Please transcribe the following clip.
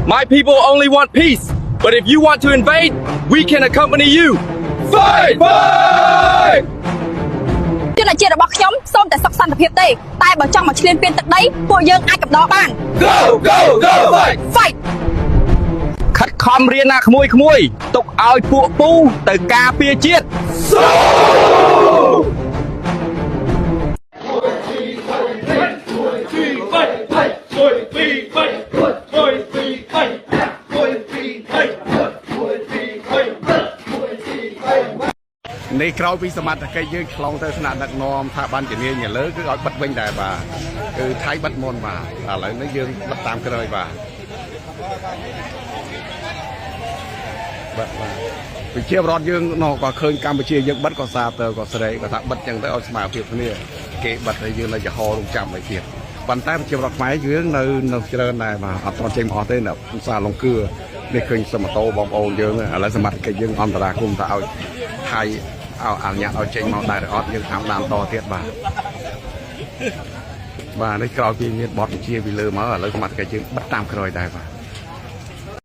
My people only want peace, but if you want to invade, we can accompany you. Fight! Fight! ជនជាតិរបស់ខ្ញុំសូមតែសុខសន្តិភាពទេតែបើចង់មកឈ្លានពានទឹកដីពួកយើងអាចកំដរបាន Go go go fight Fight ខិតខំរៀនណាក្មួយទុកឲ្យពួកពូទៅការពារជាតិสู้នៃក្រោយពីសមត្ថកិច្ចយើងឆ្លងទៅស្នាក់ដឹកនាំថាបានជំនាញលើគឺឲ្យបិទវិញដែរបាទគឺថៃបិទមុនបាទឥឡូវនេះយើងបិទតាមក្រោយបាទប្រជាពលរដ្ឋយើងនោះក៏ឃើញកម្ពុជាយើងបិទក៏សារទៅក៏ស្រែកក៏ថាបិទចឹងទៅឲ្យស្មើភាពគ្នាគេបិទហើយយើងនៅចំហររងចាំឲ្យទៀតប៉ុន្តែប្រជាពលរដ្ឋខ្មែរយើងនៅច្រើនដែរបាទអត់ទាន់ចេញមកអស់ទេនៅផ្សារលង្គឺនេះឃើញសម៉ូតូបងប្អូនយើងឥឡូវសមត្ថកិច្ចយើងអន្តរាគមន៍ថាឲ្យថៃអនុញ្ញាតឲ្យចេញមកដែរអត់យើងតាមដានតទៀតបាទនេះក្រោយពីមានបទបញ្ជាពីលើមកឥឡូវសមត្ថកិច្ចយើងបិទតាមក្រោយដែរបាទ